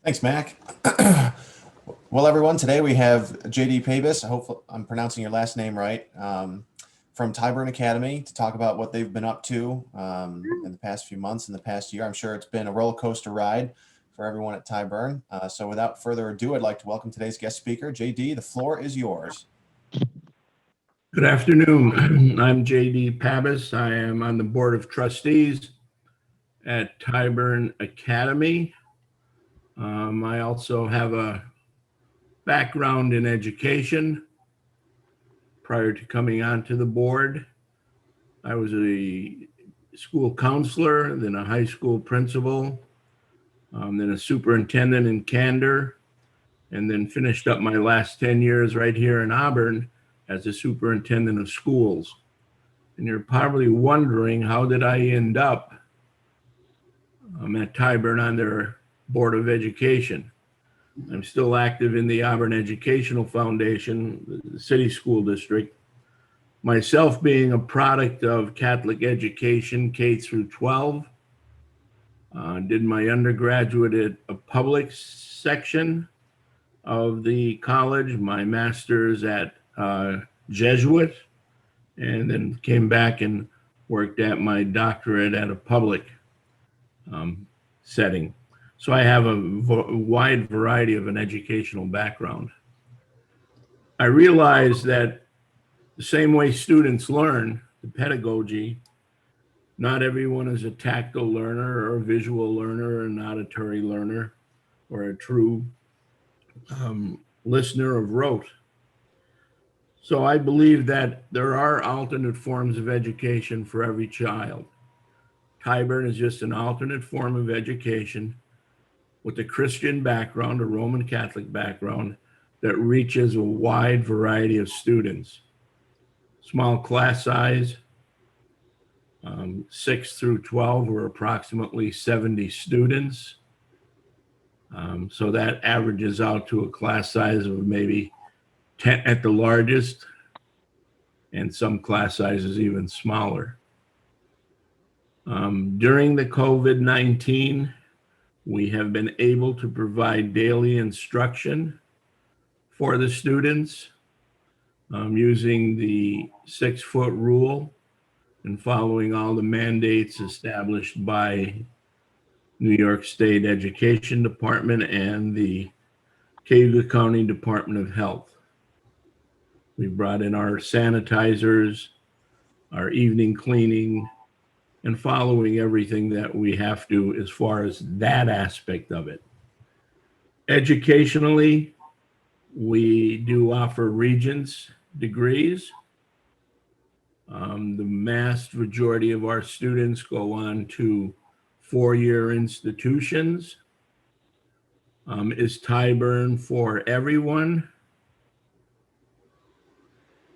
Thanks, Mac. Well, everyone, today we have JD Pabis. I hope I'm pronouncing your last name right. From Tyburn Academy to talk about what they've been up to in the past few months, in the past year. I'm sure it's been a roller coaster ride for everyone at Tyburn. So without further ado, I'd like to welcome today's guest speaker. JD, the floor is yours. Good afternoon. I'm JD Pabis. I am on the Board of Trustees at Tyburn Academy. I also have a background in education. Prior to coming onto the board, I was a school counselor, then a high school principal, then a superintendent in Candor, and then finished up my last 10 years right here in Auburn as a superintendent of schools. And you're probably wondering, how did I end up at Tyburn on their Board of Education? I'm still active in the Auburn Educational Foundation, the city school district. Myself being a product of Catholic education, K through 12, did my undergraduate at a public section of the college, my master's at Jesuit, and then came back and worked at my doctorate at a public setting. So I have a wide variety of an educational background. I realize that the same way students learn, the pedagogy, not everyone is a tactile learner or a visual learner or an auditory learner or a true listener of rote. So I believe that there are alternate forms of education for every child. Tyburn is just an alternate form of education with a Christian background, a Roman Catholic background, that reaches a wide variety of students. Small class size, 6 through 12 were approximately 70 students. So that averages out to a class size of maybe 10 at the largest, and some class sizes even smaller. During the COVID-19, we have been able to provide daily instruction for the students using the 6-foot rule and following all the mandates established by New York State Education Department and the Cayuga County Department of Health. We brought in our sanitizers, our evening cleaning, and following everything that we have to as far as that aspect of it. Educationally, we do offer Regents degrees. The vast majority of our students go on to 4-year institutions. Is Tyburn for everyone?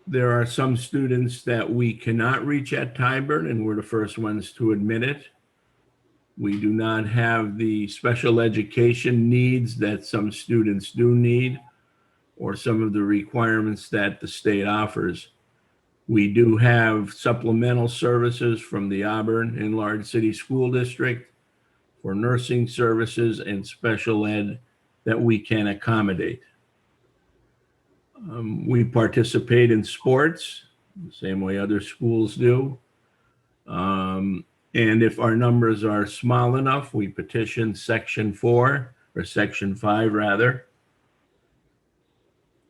There are some students that we cannot reach at Tyburn, and we're the first ones to admit it. We do not have the special education needs that some students do need, or some of the requirements that the state offers. We do have supplemental services from the Auburn Enlarged School District for nursing services and special ed that we can accommodate. We participate in sports the same way other schools do. And if our numbers are small enough, we petition Section 4 or Section 5 rather,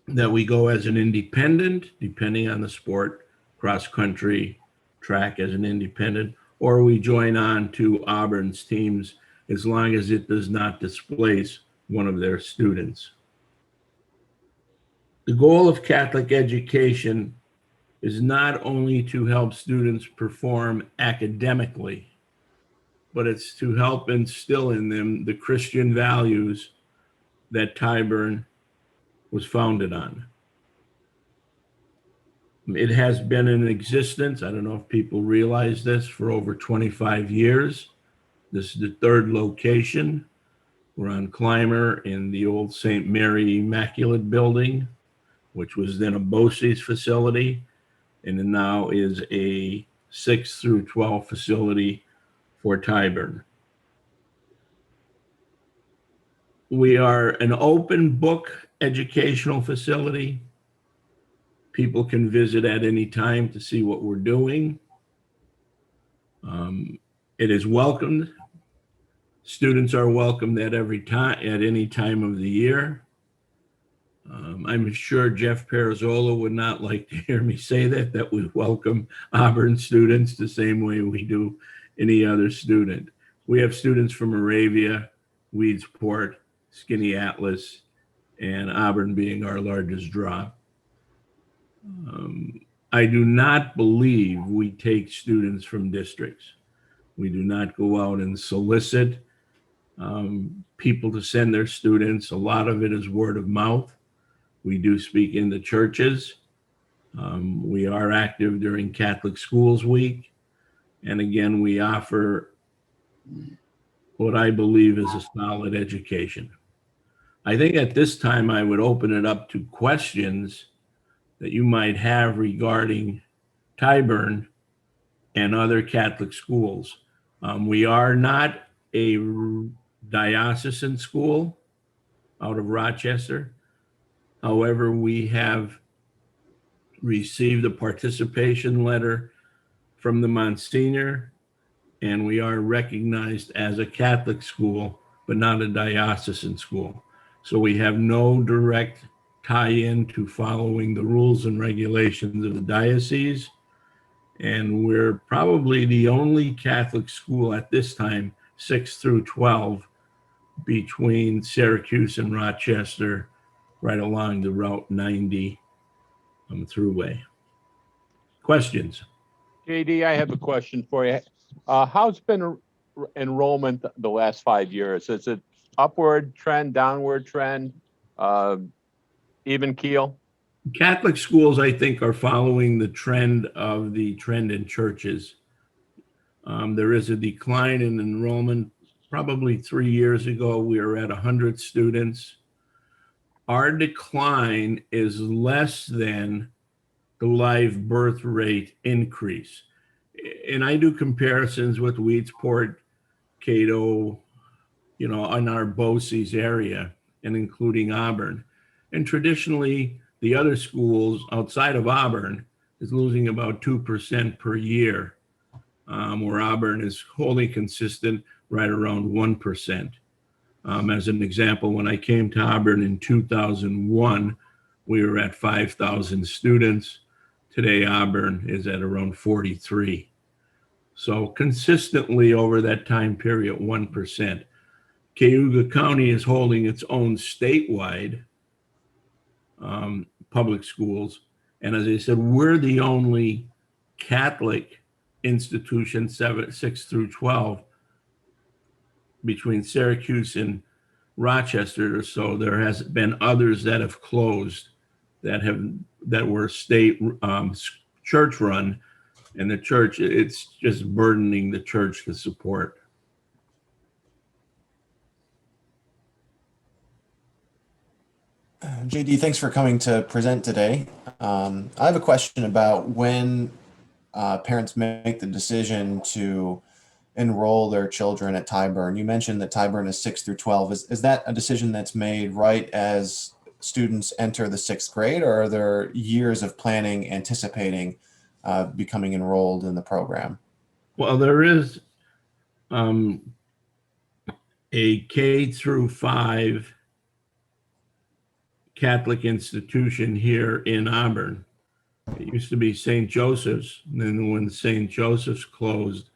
that we go as an independent, depending on the sport, cross country, track as an independent, or we join on to Auburn's teams as long as it does not displace one of their students. The goal of Catholic education is not only to help students perform academically, but it's to help instill in them the Christian values that Tyburn was founded on. It has been in existence, I don't know if people realize this, for over 25 years. This is the 3rd location. We're on Clymer in the old St. Mary Immaculate building, which was then a BOCES facility, and now is a 6 through 12 facility for Tyburn. We are an open book educational facility. People can visit at any time to see what we're doing. It is welcomed. Students are welcomed at any time of the year. I'm sure Jeff Perazzola would not like to hear me say that we welcome Auburn students the same way we do any other student. We have students from Moravia, Weedsport, Skinny Atlas, and Auburn being our largest draw. I do not believe we take students from districts. We do not go out and solicit people to send their students. A lot of it is word of mouth. We do speak in the churches. We are active during Catholic Schools Week. And again, we offer what I believe is a solid education. I think at this time I would open it up to questions that you might have regarding Tyburn and other Catholic schools. We are not a diocesan school out of Rochester. However, we have received a participation letter from the Monsignor, and we are recognized as a Catholic school, but not a diocesan school. So we have no direct tie-in to following the rules and regulations of the diocese. And we're probably the only Catholic school at this time, 6 through 12, between Syracuse and Rochester, right along the Route 90 throughway. Questions? JD, I have a question for you. How's been enrollment the last 5 years? Is it upward trend, downward trend, even keel? Catholic schools, I think, are following the trend in churches. There is a decline in enrollment. Probably 3 years ago, we were at 100 students. Our decline is less than the live birth rate increase. And I do comparisons with Weedsport, Cato, in our BOCES area, and including Auburn. And traditionally, the other schools outside of Auburn is losing about 2% per year, where Auburn is wholly consistent right around 1%. As an example, when I came to Auburn in 2001, we were at 5,000 students. Today, Auburn is at around 43. So consistently over that time period, 1%. Cayuga County is holding its own statewide public schools. And as I said, we're the only Catholic institution, 6 through 12, between Syracuse and Rochester. So there has been others that have closed that were state church run, and the church, it's just burdening the church to support. JD, thanks for coming to present today. I have a question about when parents make the decision to enroll their children at Tyburn. You mentioned that Tyburn is 6 through 12. Is that a decision that's made right as students enter the 6th grade, or are there years of planning anticipating becoming enrolled in the program? Well, there is a K through 5 Catholic institution here in Auburn. It used to be St. Joseph's. And then when St. Joseph's closed,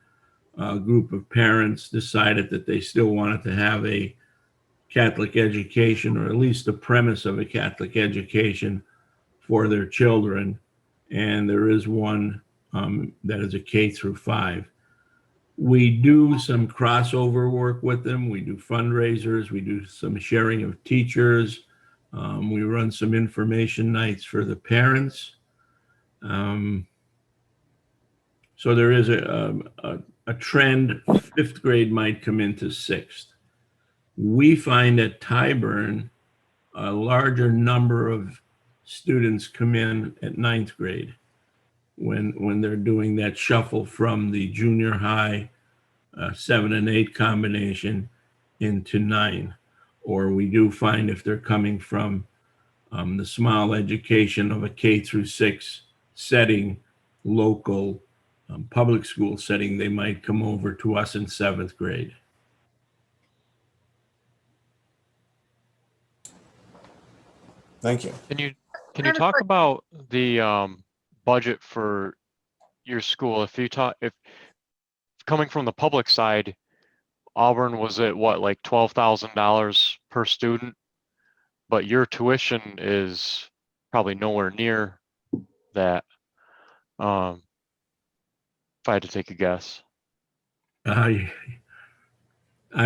a group of parents decided that they still wanted to have a Catholic education, or at least the premise of a Catholic education for their children. And there is one that is a K through 5. We do some crossover work with them. We do fundraisers. We do some sharing of teachers. We run some information nights for the parents. So there is a trend. 5th grade might come into 6th. We find at Tyburn a larger number of students come in at 9th grade when they're doing that shuffle from the junior high 7 and 8 combination into 9. or we do find if they're coming from the small education of a K-6 setting, local public school setting, they might come over to us in 7th grade. Thank you. Can you talk about the budget for your school? If coming from the public side, Auburn was at what, like $12,000 per student, but your tuition is probably nowhere near that. If I had to take a guess. I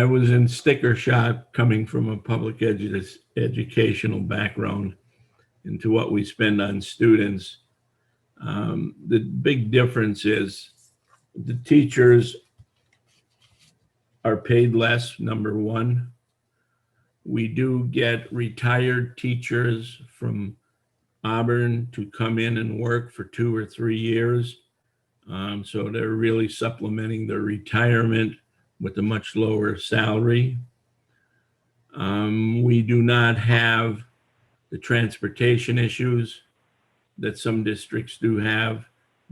was in sticker shock coming from a public educational background into what we spend on students. The big difference is the teachers are paid less, number one. We do get retired teachers from Auburn to come in and work for 2 or 3 years. So they're really supplementing their retirement with a much lower salary. We do not have the transportation issues that some districts do have,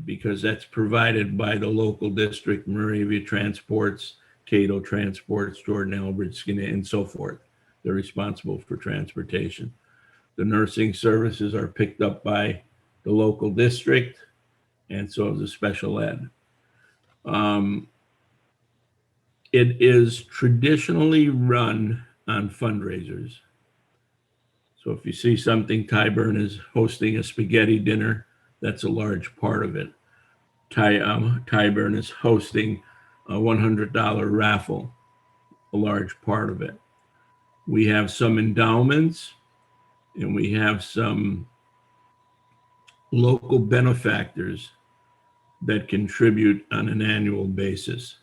because that's provided by the local district. Moravia transports, Cato transports, Jordan Albert, Skinner, and so forth. They're responsible for transportation. The nursing services are picked up by the local district, and so is the special ed. It is traditionally run on fundraisers. So if you see something, Tyburn is hosting a spaghetti dinner, that's a large part of it. Tyburn is hosting a $100 raffle, a large part of it. We have some endowments, and we have some local benefactors that contribute on an annual basis.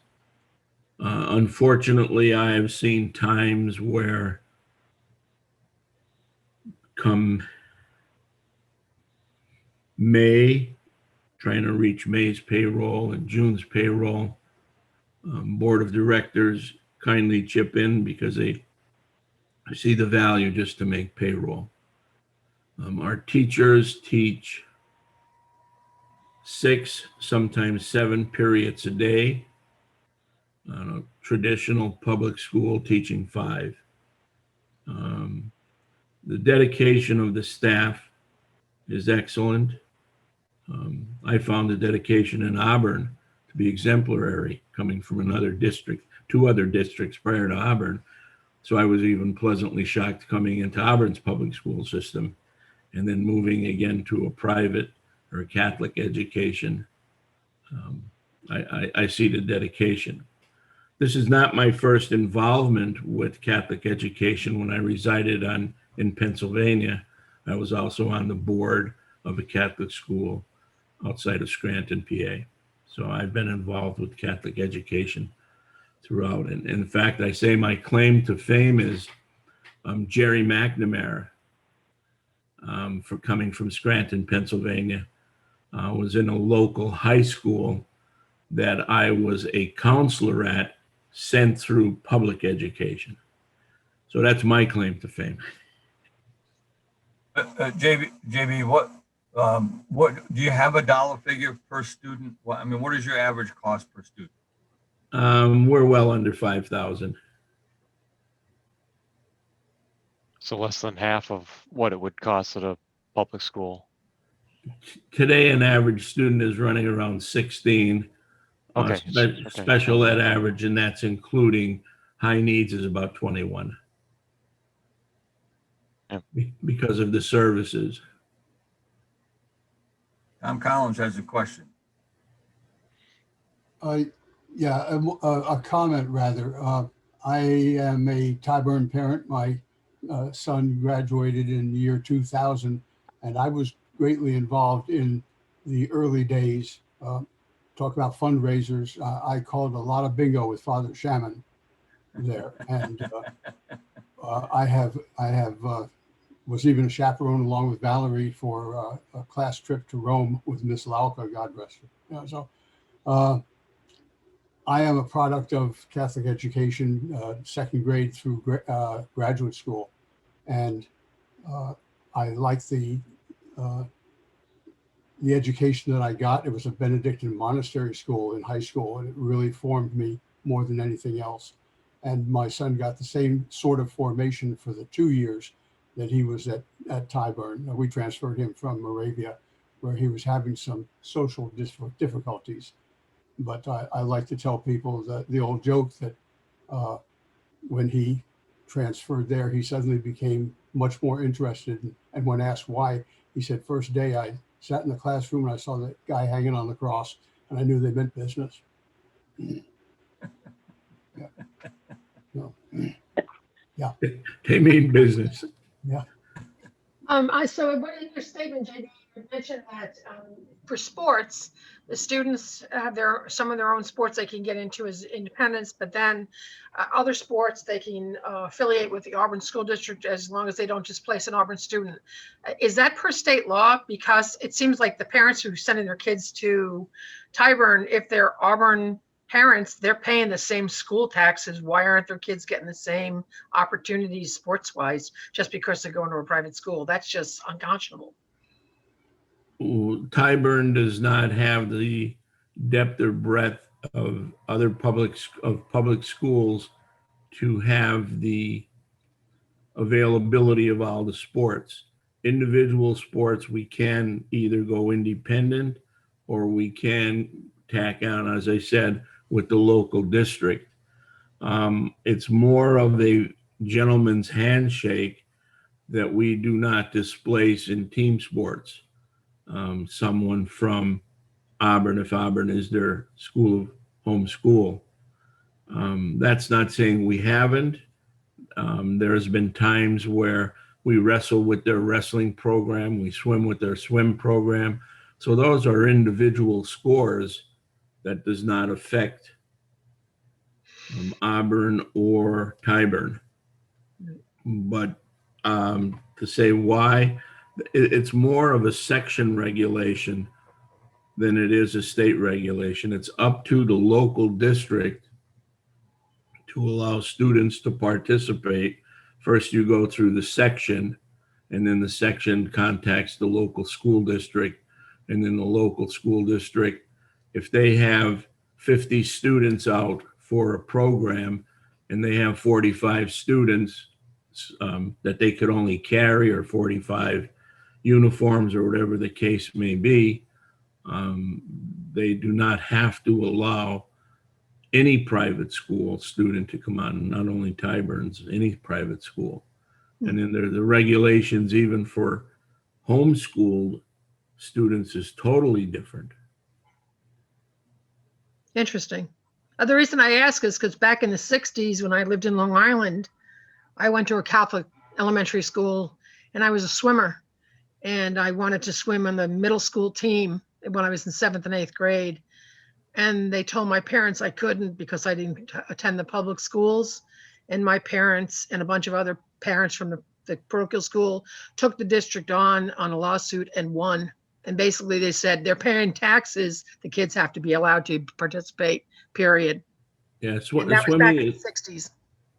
Unfortunately, I have seen times where come May, trying to reach May's payroll and June's payroll, board of directors kindly chip in because they see the value just to make payroll. Our teachers teach 6, sometimes 7 periods a day. Traditional public school teaching 5. The dedication of the staff is excellent. I found the dedication in Auburn to be exemplary, coming from another district, 2 other districts prior to Auburn. So I was even pleasantly shocked coming into Auburn's public school system and then moving again to a private or a Catholic education. I see the dedication. This is not my first involvement with Catholic education. When I resided in Pennsylvania, I was also on the board of a Catholic school outside of Scranton, PA. So I've been involved with Catholic education throughout. And in fact, I say my claim to fame is Jerry McNamara, for coming from Scranton, Pennsylvania, was in a local high school that I was a counselor at, sent through public education. So that's my claim to fame. JB, what do you have a dollar figure per student? What is your average cost per student? We're well under 5,000. So less than half of what it would cost at a public school. Today, an average student is running around 16. Okay. Special ed average, and that's including high needs, is about 21. Yeah. Because of the services. Tom Collins has a question. Yeah, a comment rather. I am a Tyburn parent. My son graduated in the year 2000, and I was greatly involved in the early days. Talk about fundraisers. I called a lot of bingo with Father Shaman there, and I was even a chaperone along with Valerie for a class trip to Rome with Miss Lauka, God rest her. So I am a product of Catholic education, second grade through graduate school. And I like the education that I got. It was a Benedictine monastery school in high school, and it really formed me more than anything else. And my son got the same sort of formation for the 2 years that he was at Tyburn. We transferred him from Moravia, where he was having some social difficulties. But I like to tell people that the old joke that when he transferred there, he suddenly became much more interested. And when asked why, he said, first day I sat in the classroom and I saw that guy hanging on the cross, and I knew they meant business. Yeah. No. Yeah. They mean business. Yeah. So in your statement, JD, you mentioned that for sports, the students have some of their own sports they can get into as independents, but then other sports they can affiliate with the Auburn School District as long as they don't just place an Auburn student. Is that per state law? Because it seems like the parents who are sending their kids to Tyburn, if they're Auburn parents, they're paying the same school taxes. Why aren't their kids getting the same opportunities sports wise just because they're going to a private school? That's just unconscionable. Tyburn does not have the depth or breadth of other public schools to have the availability of all the sports. Individual sports, we can either go independent or we can tack on, as I said, with the local district. It's more of a gentleman's handshake that we do not displace in team sports. Someone from Auburn, if Auburn is their home school. That's not saying we haven't. There's been times where we wrestle with their wrestling program, we swim with their swim program. So those are individual scores that does not affect Auburn or Tyburn. But to say why, it's more of a section regulation than it is a state regulation. It's up to the local district to allow students to participate. First, you go through the section, and then the section contacts the local school district, and then the local school district, if they have 50 students out for a program and they have 45 students that they could only carry, or 45 uniforms or whatever the case may be, they do not have to allow any private school student to come on, not only Tyburn's, any private school. And then there are the regulations even for homeschooled students is totally different. Interesting. The reason I ask is because back in the 60s, when I lived in Long Island, I went to a Catholic elementary school and I was a swimmer. And I wanted to swim on the middle school team when I was in 7th and 8th grade. And they told my parents I couldn't because I didn't attend the public schools. And my parents and a bunch of other parents from the parochial school took the district on a lawsuit and won. And basically they said they're paying taxes. The kids have to be allowed to participate, period. Yeah, And that was back in the 60s.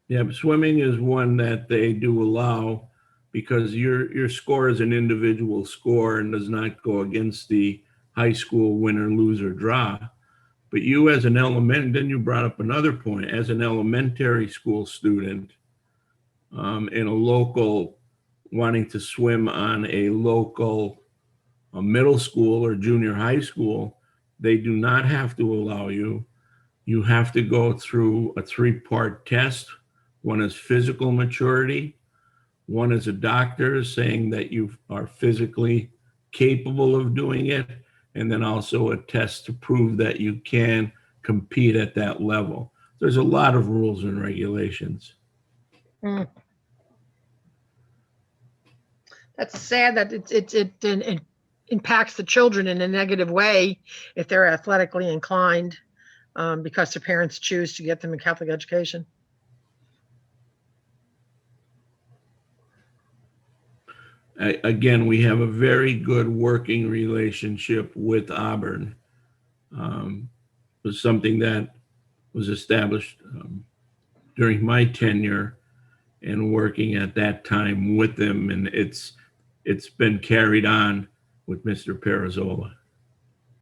Yeah, but swimming is one that they do allow because your score is an individual score and does not go against the high school win or lose or draw. But you as an then you brought up another point, as an elementary school student in a local, wanting to swim on a local middle school or junior high school, they do not have to allow you. You have to go through a 3-part test. One is physical maturity. One is a doctor saying that you are physically capable of doing it. And then also a test to prove that you can compete at that level. There's a lot of rules and regulations. That's sad that it impacts the children in a negative way if they're athletically inclined because their parents choose to get them a Catholic education. Again, we have a very good working relationship with Auburn. It was something that was established during my tenure and working at that time with them, and it's been carried on with Mr. Perazola.